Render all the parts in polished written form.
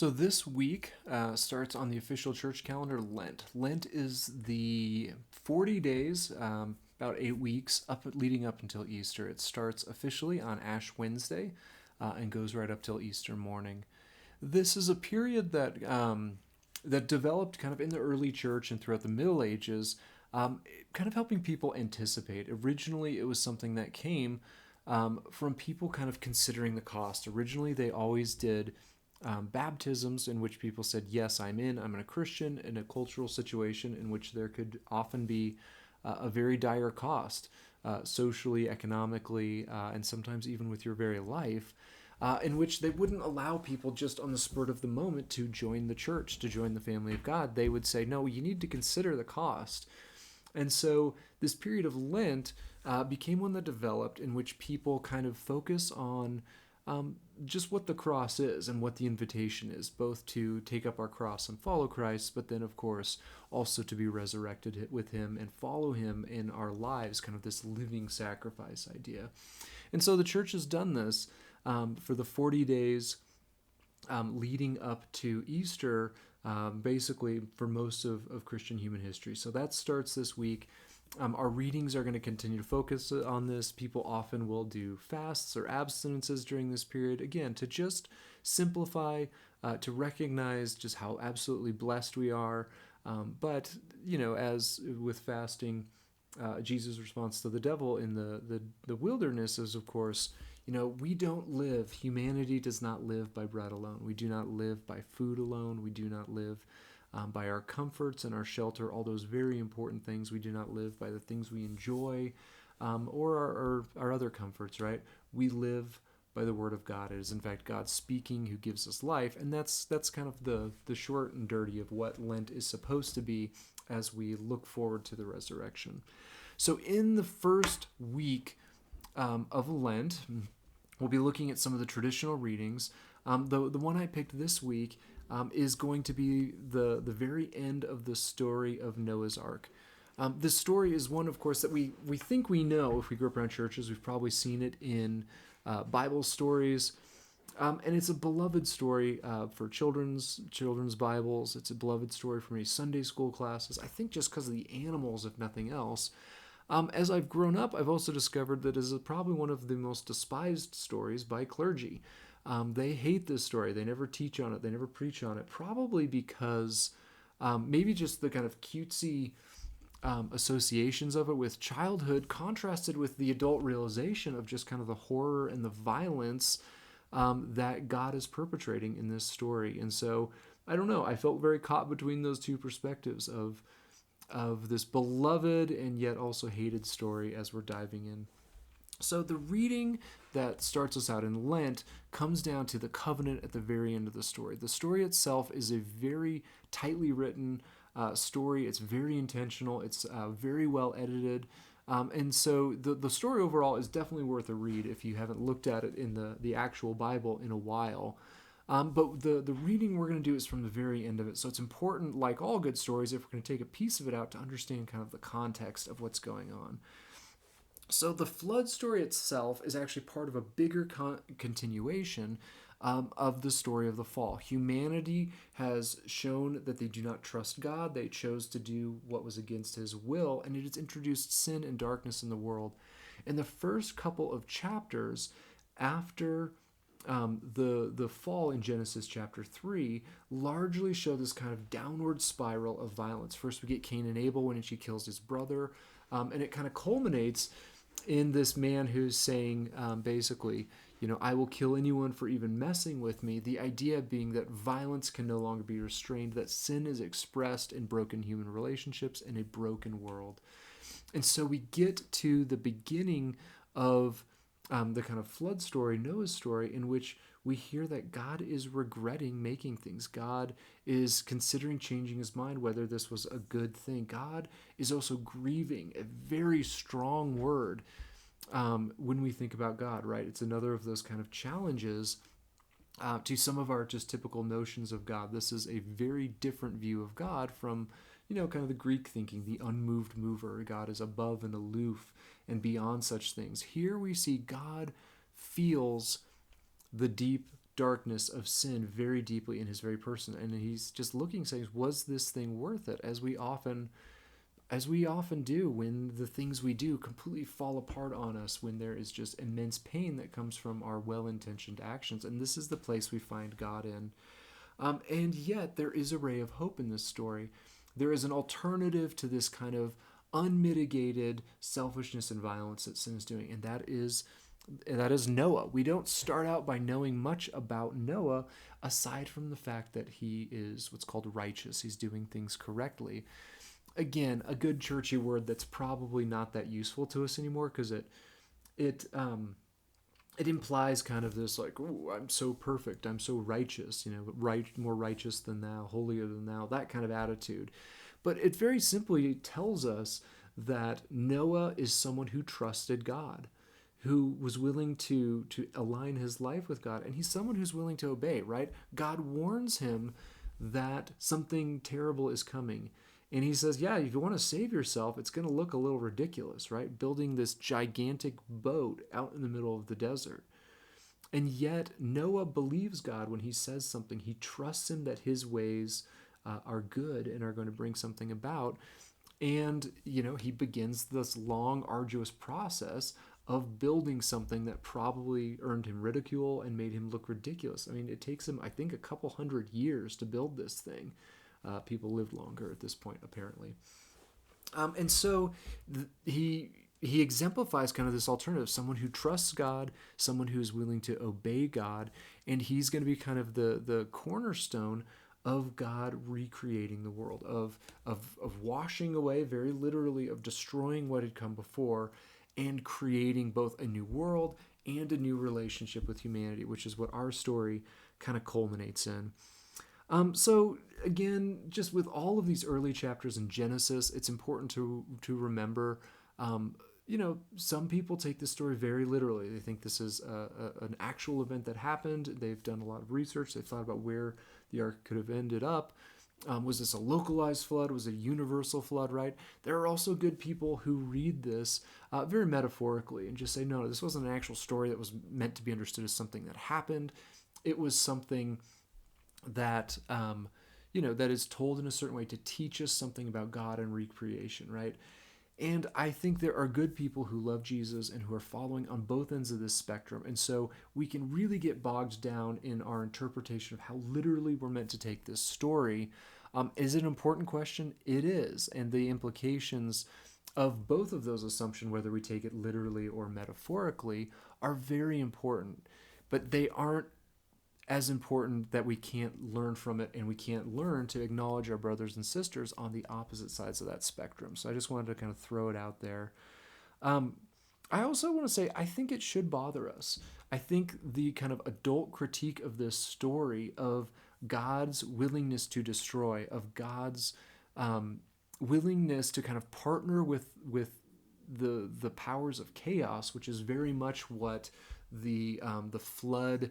So this week starts on the official church calendar Lent. Lent is the 40 days, about 8 weeks leading up until Easter. It starts officially on Ash Wednesday and goes right up till Easter morning. This is a period that developed kind of in the early church and throughout the Middle Ages, kind of helping people anticipate. Originally, it was something that came from people kind of considering the cost. Originally, they always did baptisms in which people said, yes, I'm a Christian, in a cultural situation in which there could often be a very dire cost, socially, economically, and sometimes even with your very life, in which they wouldn't allow people just on the spurt of the moment to join the church, to join the family of God. They would say, no, you need to consider the cost. And so this period of Lent became one that developed in which people kind of focus on just what the cross is and what the invitation is, both to take up our cross and follow Christ, but then, of course, also to be resurrected with him and follow him in our lives, kind of this living sacrifice idea. And so the church has done this for the 40 days leading up to Easter, basically for most of Christian human history. So that starts this week. Our readings are going to continue to focus on this. People often will do fasts or abstinences during this period, again, to just simplify, to recognize just how absolutely blessed we are. But, as with fasting, Jesus' response to the devil in the wilderness is, of course, we don't live, humanity does not live by bread alone. We do not live by food alone. We do not live by our comforts and our shelter, all those very important things. We do not live by the things we enjoy or our other comforts, right? We live by the word of God. It is, in fact, God speaking who gives us life. And that's kind of the short and dirty of what Lent is supposed to be as we look forward to the resurrection. So in the first week of Lent, we'll be looking at some of the traditional readings. The one I picked this week is going to be the very end of the story of Noah's Ark. This story is one, of course, that we think we know if we grew up around churches. We've probably seen it in Bible stories. And it's a beloved story for children's Bibles. It's a beloved story for many Sunday school classes, I think just because of the animals, if nothing else. As I've grown up, I've also discovered that it is probably one of the most despised stories by clergy. They hate this story. They never teach on it. They never preach on it, probably because maybe just the kind of cutesy associations of it with childhood contrasted with the adult realization of just kind of the horror and the violence that God is perpetrating in this story. And so, I don't know, I felt very caught between those two perspectives of this beloved and yet also hated story as we're diving in. So the reading that starts us out in Lent comes down to the covenant at the very end of the story. The story itself is a very tightly written story. It's very intentional. It's very well edited. And so the story overall is definitely worth a read if you haven't looked at it in the actual Bible in a while. But the reading we're going to do is from the very end of it. So it's important, like all good stories, if we're going to take a piece of it out to understand kind of the context of what's going on. So the flood story itself is actually part of a bigger continuation of the story of the fall. Humanity has shown that they do not trust God. They chose to do what was against his will, and it has introduced sin and darkness in the world. In the first couple of chapters after the fall in Genesis chapter 3 largely show this kind of downward spiral of violence. First we get Cain and Abel when she kills his brother, and it kind of culminates in this man who's saying basically, I will kill anyone for even messing with me. The idea being that violence can no longer be restrained, that sin is expressed in broken human relationships in a broken world. And so we get to the beginning of the kind of flood story, Noah's story, in which we hear that God is regretting making things. God is considering changing his mind, whether this was a good thing. God is also grieving, a very strong word when we think about God, right? It's another of those kind of challenges to some of our just typical notions of God. This is a very different view of God from, kind of the Greek thinking, the unmoved mover. God is above and aloof and beyond such things. Here we see God feels the deep darkness, of sin very deeply in his very person. And he's just looking, saying, was this thing worth it? As we often do when the things we do completely fall apart on us, when there is just immense pain that comes from our well-intentioned actions. And this is the place we find God in. And yet there is a ray of hope in this story. There is an alternative to this kind of unmitigated selfishness and violence that sin is doing, and that is Noah. We don't start out by knowing much about Noah aside from the fact that he is what's called righteous. He's doing things correctly. Again, a good churchy word that's probably not that useful to us anymore, because it implies kind of this like, "Ooh, I'm so perfect, I'm so righteous, right, more righteous than thou, holier than thou," that kind of attitude. But it very simply tells us that Noah is someone who trusted God, who was willing to align his life with God, and he's someone who's willing to obey, right? God warns him that something terrible is coming. And he says, yeah, if you want to save yourself, it's going to look a little ridiculous, right? Building this gigantic boat out in the middle of the desert. And yet, Noah believes God when he says something. He trusts him that his ways are good and are going to bring something about. And, he begins this long, arduous process of building something that probably earned him ridicule and made him look ridiculous. I mean, it takes him, I think, a couple hundred years to build this thing. People lived longer at this point, apparently. And so he exemplifies kind of this alternative, someone who trusts God, someone who's willing to obey God, and he's going to be kind of the cornerstone of God recreating the world, of washing away, very literally, of destroying what had come before, and creating both a new world and a new relationship with humanity, which is what our story kind of culminates in. So again, just with all of these early chapters in Genesis, it's important to remember, some people take this story very literally. They think this is an actual event that happened. They've done a lot of research. They've thought about where the ark could have ended up. Was this a localized flood? Was it a universal flood, right? There are also good people who read this very metaphorically and just say, no, this wasn't an actual story that was meant to be understood as something that happened. It was something that that is told in a certain way to teach us something about God and recreation, right? And I think there are good people who love Jesus and who are following on both ends of this spectrum. And so we can really get bogged down in our interpretation of how literally we're meant to take this story. Is it an important question? It is. And the implications of both of those assumptions, whether we take it literally or metaphorically, are very important. But they aren't as important that we can't learn from it, and we can't learn to acknowledge our brothers and sisters on the opposite sides of that spectrum. So I just wanted to kind of throw it out there. I also want to say, I think it should bother us. I think the kind of adult critique of this story, of God's willingness to destroy, of God's willingness to kind of partner with the powers of chaos, which is very much what the flood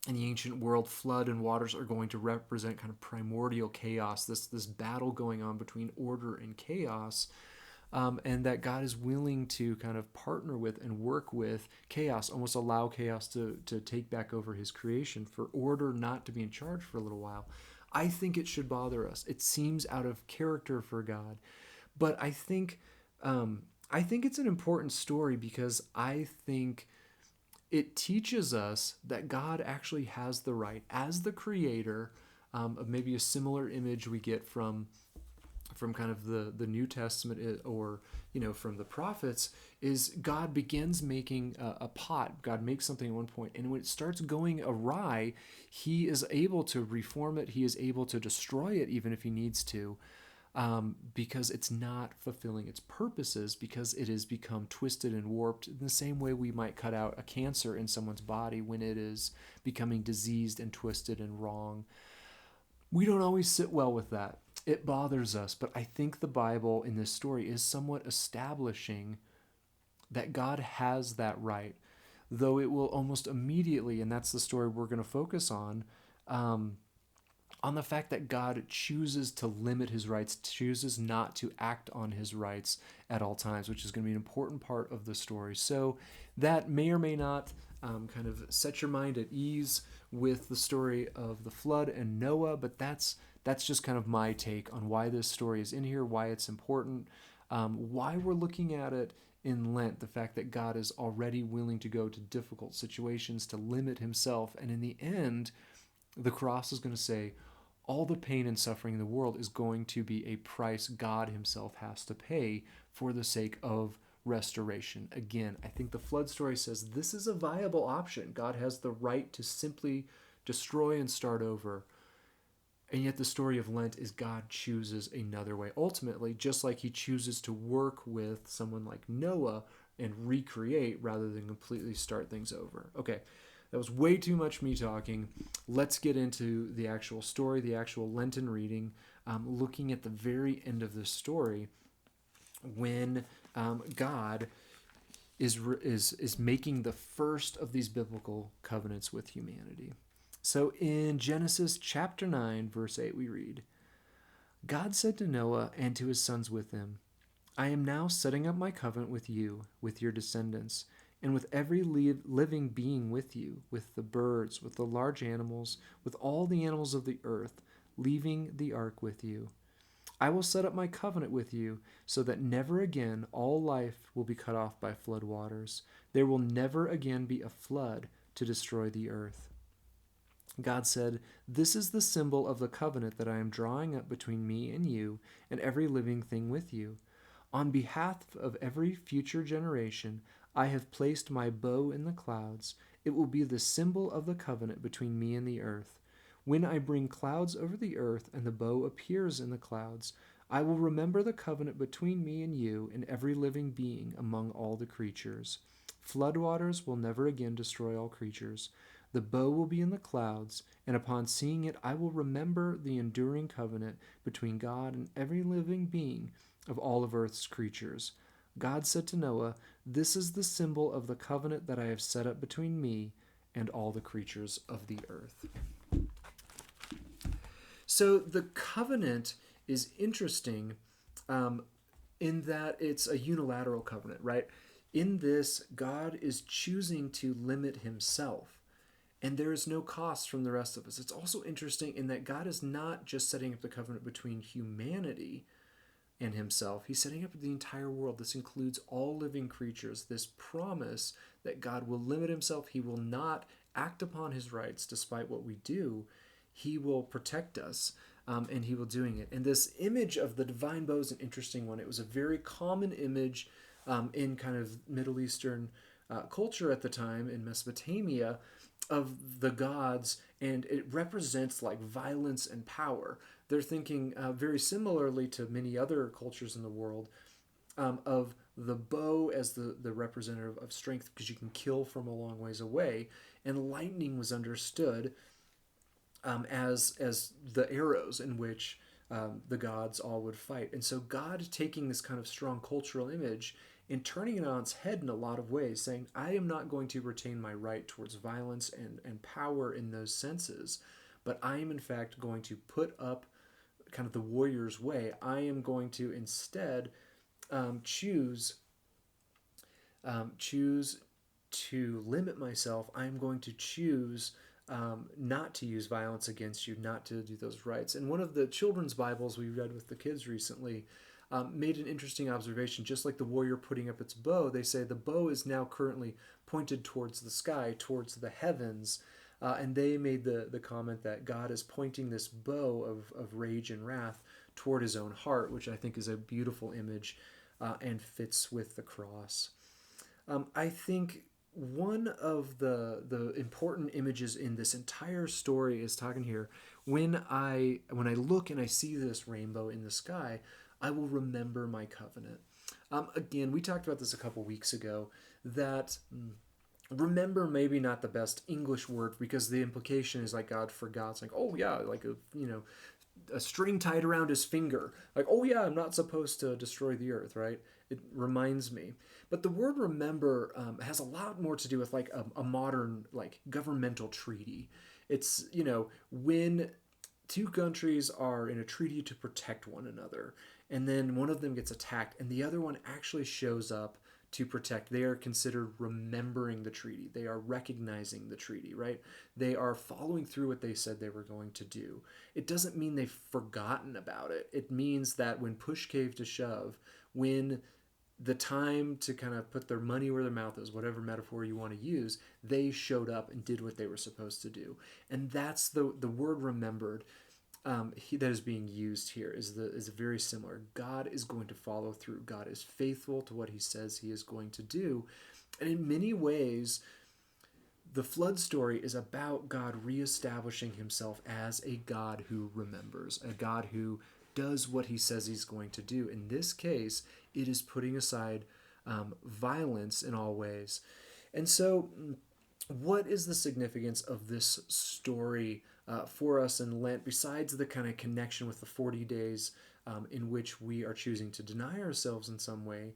in the ancient world, flood and waters are going to represent kind of primordial chaos, this battle going on between order and chaos, and that God is willing to kind of partner with and work with chaos, almost allow chaos to take back over his creation, for order not to be in charge for a little while. I think it should bother us. It seems out of character for God, but I think it's an important story, because I think it teaches us that God actually has the right, as the creator, of maybe a similar image we get from kind of the New Testament, or from the prophets, is God begins making a pot. God makes something at one point, and when it starts going awry, he is able to reform it. He is able to destroy it, even if he needs to. Because it's not fulfilling its purposes, because it has become twisted and warped, in the same way we might cut out a cancer in someone's body when it is becoming diseased and twisted and wrong. We don't always sit well with that. It bothers us, but I think the Bible in this story is somewhat establishing that God has that right, though it will almost immediately, and that's the story we're going to focus on, on the fact that God chooses to limit his rights, chooses not to act on his rights at all times, which is going to be an important part of the story. So that may or may not kind of set your mind at ease with the story of the flood and Noah, but that's just kind of my take on why this story is in here, why it's important, why we're looking at it in Lent, the fact that God is already willing to go to difficult situations to limit himself. And in the end, the cross is going to say, all the pain and suffering in the world is going to be a price God himself has to pay for the sake of restoration. Again, I think the flood story says this is a viable option. God has the right to simply destroy and start over. And yet the story of Lent is God chooses another way. Ultimately, just like he chooses to work with someone like Noah and recreate rather than completely start things over. Okay, that was way too much me talking. Let's get into the actual story, the actual Lenten reading, looking at the very end of the story when God is making the first of these biblical covenants with humanity. So in Genesis chapter 9, verse 8, we read, God said to Noah and to his sons with him, I am now setting up my covenant with you, with your descendants, and with every living being with you, with the birds, with the large animals, with all the animals of the earth, leaving the ark with you. I will set up my covenant with you so that never again all life will be cut off by flood waters. There will never again be a flood to destroy the earth. God said, This is the symbol of the covenant that I am drawing up between me and you and every living thing with you. On behalf of every future generation, I have placed my bow in the clouds. It will be the symbol of the covenant between me and the earth. When I bring clouds over the earth and the bow appears in the clouds, I will remember the covenant between me and you and every living being among all the creatures. Floodwaters will never again destroy all creatures. The bow will be in the clouds, and upon seeing it, I will remember the enduring covenant between God and every living being of all of earth's creatures. God said to Noah, This is the symbol of the covenant that I have set up between me and all the creatures of the earth. So the covenant is interesting in that it's a unilateral covenant, right? In this, God is choosing to limit himself, and there is no cost from the rest of us. It's also interesting in that God is not just setting up the covenant between humanity and himself. He's setting up the entire world. This includes all living creatures. This promise that God will limit himself. He will not act upon his rights despite what we do. He will protect us, and he will doing it. And this image of the divine bow is an interesting one. It was a very common image in kind of Middle Eastern culture at the time in Mesopotamia of the gods, and it represents like violence and power. They're thinking very similarly to many other cultures in the world of the bow as the representative of strength because you can kill from a long ways away, and lightning was understood as the arrows in which the gods all would fight. And so God taking this kind of strong cultural image and turning it on its head in a lot of ways, saying, I am not going to retain my right towards violence and power in those senses, but I am in fact going to put up kind of the warrior's way. I am going to instead choose to limit myself. I am going to choose not to use violence against you, not to do those rights. And one of the children's Bibles we read with the kids recently made an interesting observation. Just like the warrior putting up its bow, they say the bow is now currently pointed towards the sky, towards the heavens. And they made the comment that God is pointing this bow of rage and wrath toward his own heart, which I think is a beautiful image and fits with the cross. I think one of the important images in this entire story is talking here. When I look and I see this rainbow in the sky, I will remember my covenant. Again, we talked about this a couple weeks ago, that remember maybe not the best English word because the implication is like God forgot. It's like, oh yeah, like a string tied around his finger. Like, oh yeah, I'm not supposed to destroy the earth, right? It reminds me. But the word remember has a lot more to do with like a modern like governmental treaty. It's, when two countries are in a treaty to protect one another, and then one of them gets attacked and the other one actually shows up to protect. They are considered remembering the treaty. They are recognizing the treaty, right? They are following through what they said they were going to do. It doesn't mean they've forgotten about it. It means that when push came to shove, when the time to kind of put their money where their mouth is, whatever metaphor you want to use, they showed up and did what they were supposed to do. And that's the word remembered that is being used here is very similar. God is going to follow through. God is faithful to what he says he is going to do. And in many ways, the flood story is about God reestablishing himself as a God who remembers, a God who does what he says he's going to do. In this case, it is putting aside violence in all ways. And so, what is the significance of this story for us in Lent, besides the kind of connection with the 40 days in which we are choosing to deny ourselves in some way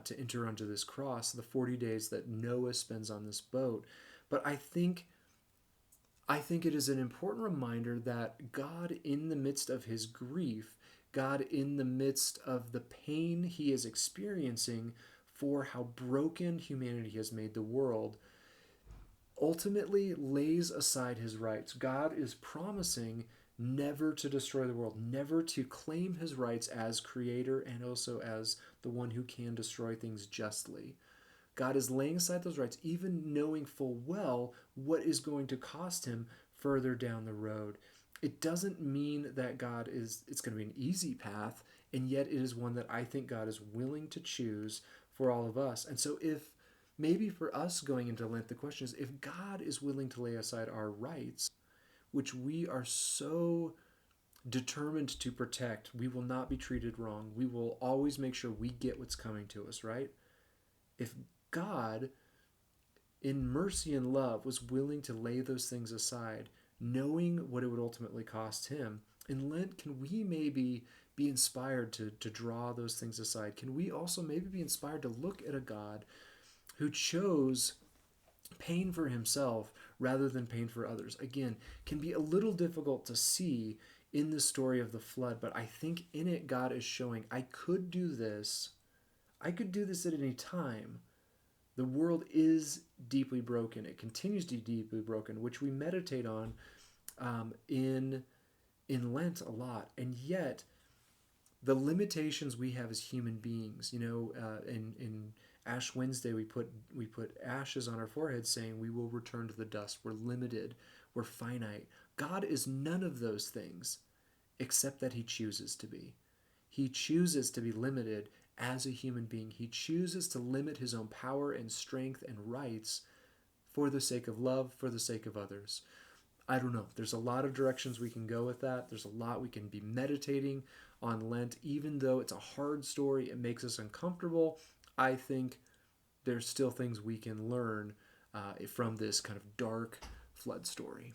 to enter onto this cross, the 40 days that Noah spends on this boat? But I think it is an important reminder that God, in the midst of his grief, God, in the midst of the pain he is experiencing for how broken humanity has made the world, ultimately lays aside his rights. God is promising never to destroy the world, never to claim his rights as creator and also as the one who can destroy things justly. God is laying aside those rights, even knowing full well what is going to cost him further down the road. It doesn't mean that it's going to be an easy path, and yet it is one that I think God is willing to choose for all of us. And so if maybe for us going into Lent, the question is, if God is willing to lay aside our rights, which we are so determined to protect, we will not be treated wrong. We will always make sure we get what's coming to us, right? If God, in mercy and love, was willing to lay those things aside, knowing what it would ultimately cost him, in Lent, can we maybe be inspired to draw those things aside? Can we also maybe be inspired to look at a God who chose pain for himself rather than pain for others? Again, can be a little difficult to see in the story of the flood, but I think in it God is showing, I could do this. I could do this at any time. The world is deeply broken. It continues to be deeply broken, which we meditate on in Lent a lot. And yet, the limitations we have as human beings, in Ash Wednesday we put ashes on our foreheads, saying we will return to the dust. We're limited. We're finite. God is none of those things, except that he chooses to be. He chooses to be limited as a human being. He chooses to limit his own power and strength and rights for the sake of love, for the sake of others. I don't know. There's a lot of directions we can go with that. There's a lot we can be meditating on Lent. Even though it's a hard story, it makes us uncomfortable. I think there's still things we can learn from this kind of dark flood story.